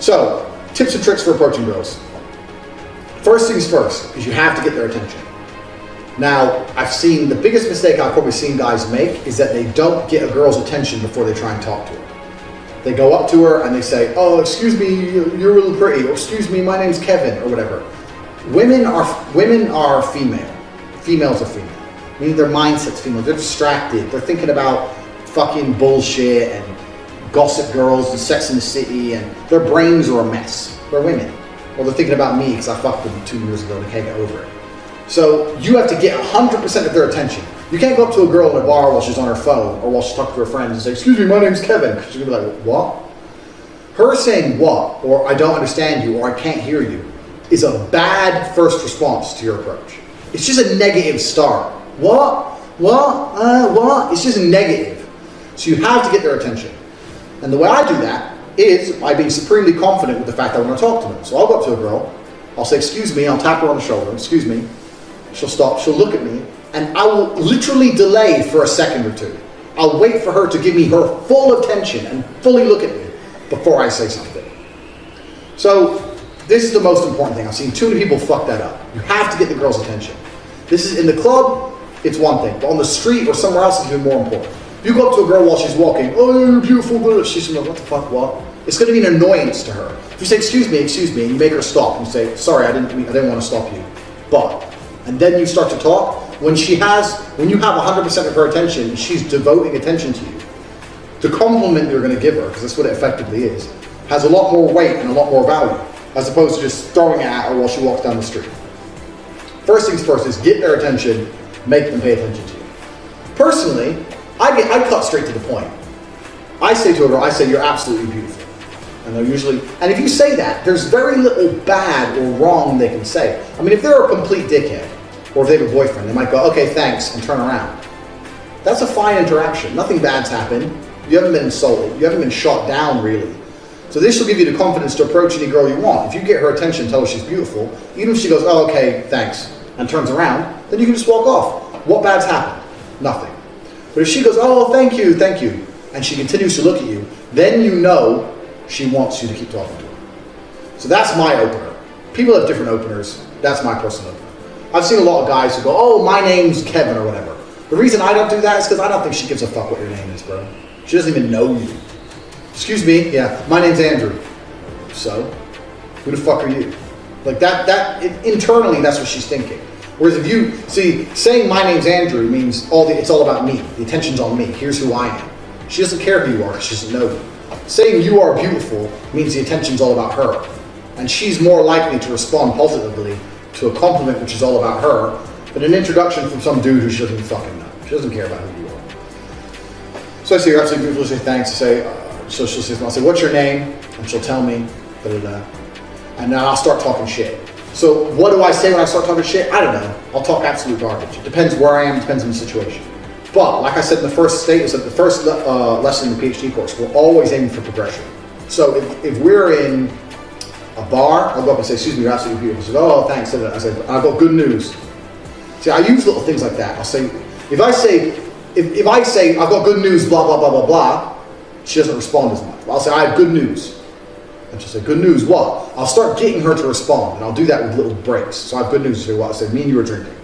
So, tips and tricks for approaching girls. First things first is you have to get their attention. Now, I've seen the biggest mistake I've probably seen guys make is that they don't get a girl's attention before they try and talk to her. They go up to her and they say, oh, excuse me, you're really pretty, or excuse me, my name's Kevin, or whatever. Women are female. Females are female. Meaning their mindset's female. They're distracted. They're thinking about fucking bullshit and Gossip Girls and Sex in the City, and their brains are a mess. They're women. Or they're thinking about me because I fucked them 2 years ago and they can't get over it. So you have to get 100% of their attention. You can't go up to a girl in a bar while she's on her phone or while she's talking to her friends and say, excuse me, my name's Kevin. She's going to be like, what? Her saying what, or I don't understand you, or I can't hear you, is a bad first response to your approach. It's just a negative start. What? It's just negative. So you have to get their attention. And the way I do that is by being supremely confident with the fact that I want to talk to them. So I'll go up to a girl, I'll say, excuse me, I'll tap her on the shoulder, excuse me. She'll stop, she'll look at me, and I will literally delay for a second or two. I'll wait for her to give me her full attention and fully look at me before I say something. So this is the most important thing. I've seen too many people fuck that up. You have to get the girl's attention. This is in the club, it's one thing, but on the street or somewhere else it's even more important. You go up to a girl while she's walking, oh, you're beautiful, but she's like, what the fuck, what? It's going to be an annoyance to her. If you say, excuse me, and you make her stop, and you say, sorry, I didn't want to stop you, but, and then you start to talk, when you have 100% of her attention, she's devoting attention to you, the compliment you're going to give her, because that's what it effectively is, has a lot more weight and a lot more value, as opposed to just throwing it at her while she walks down the street. First things first is get their attention, make them pay attention to you. Personally, I cut straight to the point. I say to a girl, you're absolutely beautiful. And they'll usually, and if you say that, there's very little bad or wrong they can say. I mean, if they're a complete dickhead, or if they have a boyfriend, they might go, okay, thanks, and turn around. That's a fine interaction. Nothing bad's happened. You haven't been insulted. You haven't been shot down, really. So this will give you the confidence to approach any girl you want. If you get her attention, tell her she's beautiful, even if she goes, oh, okay, thanks, and turns around, then you can just walk off. What bad's happened? Nothing. But if she goes, oh, thank you, and she continues to look at you, then you know she wants you to keep talking to her. So that's my opener. People have different openers. That's my personal opener. I've seen a lot of guys who go, oh, my name's Kevin or whatever. The reason I don't do that is because I don't think she gives a fuck what your name is, bro. She doesn't even know you. Excuse me, yeah, my name's Andrew. So, who the fuck are you? Like internally, that's what she's thinking. Whereas if you, see, saying my name's Andrew means it's all about me. The attention's on me. Here's who I am. She doesn't care who you are. She doesn't know you. Saying you are beautiful means the attention's all about her. And she's more likely to respond positively to a compliment which is all about her than an introduction from some dude who she doesn't fucking know. She doesn't care about who you are. So I say, you're absolutely beautiful. She'll say thanks. So she'll say, I'll say, what's your name? And she'll tell me, da-da-da. And then I'll start talking shit. So what do I say when I start talking shit? I don't know. I'll talk absolute garbage. It depends where I am, depends on the situation. But like I said in the first lesson in the PhD course, we're always aiming for progression. So if we're in a bar, I'll go up and say, excuse me, you're absolutely beautiful. She says, oh, thanks. I say, I've got good news. See, I use little things like that. I'll say, if I say, I've got good news, blah, blah, blah, blah, blah, she doesn't respond as much. I'll say, I have good news. And she'll say, good news, what? I'll start getting her to respond, and I'll do that with little breaks. So I have good news. She'll say, what? I'll say, me and you are drinking.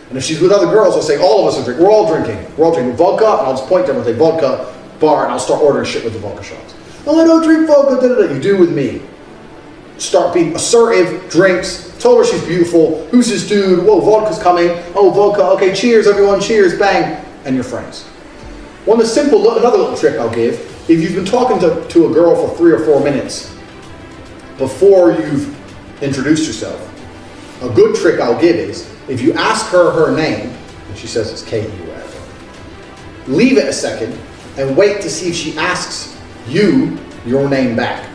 And if she's with other girls, I'll say, all of us are drinking. We're all drinking. We're all drinking vodka, and I'll just point to them and say, vodka, bar, and I'll start ordering shit with the vodka shots. Oh, I don't drink vodka, da-da-da. You do with me. Start being assertive, drinks, told her she's beautiful, who's this dude, whoa, vodka's coming, oh, vodka, okay, cheers, everyone, cheers, bang, and you're friends. Another little trick I'll give, if you've been talking to a girl for 3 or 4 minutes before you've introduced yourself, a good trick I'll give is, if you ask her name, and she says it's Katie or whatever, leave it a second and wait to see if she asks you your name back.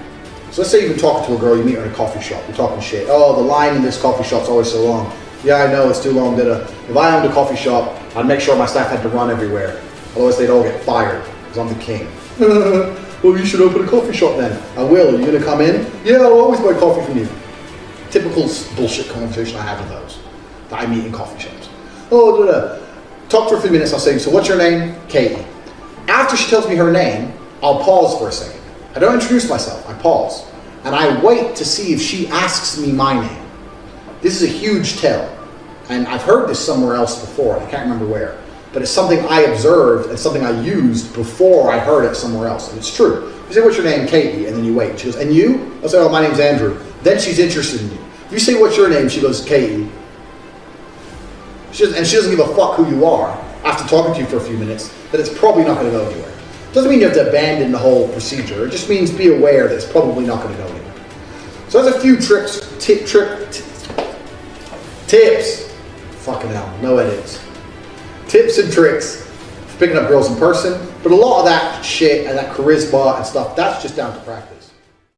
So let's say you've been talking to a girl, you meet her in a coffee shop, you're talking shit. Oh, the line in this coffee shop's always so long. Yeah, I know, it's too long. If I owned a coffee shop, I'd make sure my staff had to run everywhere. Otherwise they'd all get fired, because I'm the king. Well, you should open a coffee shop then. I will. Are you going to come in? Yeah, I'll always buy coffee from you. Typical bullshit conversation I have with those that I meet in coffee shops. Oh, talk for a few minutes. I'll say, so what's your name? Katie. After she tells me her name, I'll pause for a second. I don't introduce myself. I pause. and I wait to see if she asks me my name. This is a huge tell, and I've heard this somewhere else before, I can't remember where, but it's something I observed and something I used before I heard it somewhere else, and it's true. You say, what's your name? Katie, and then you wait. She goes, and you? I say, oh, my name's Andrew. Then she's interested in you. If you say, what's your name? She goes, Katie. And she doesn't give a fuck who you are after talking to you for a few minutes, then it's probably not going to go anywhere. Doesn't mean you have to abandon the whole procedure. It just means be aware that it's probably not going to go anywhere. So there's a few tips. Fucking hell, no edits. Tips and tricks for picking up girls in person. But a lot of that shit and that charisma and stuff, that's just down to practice.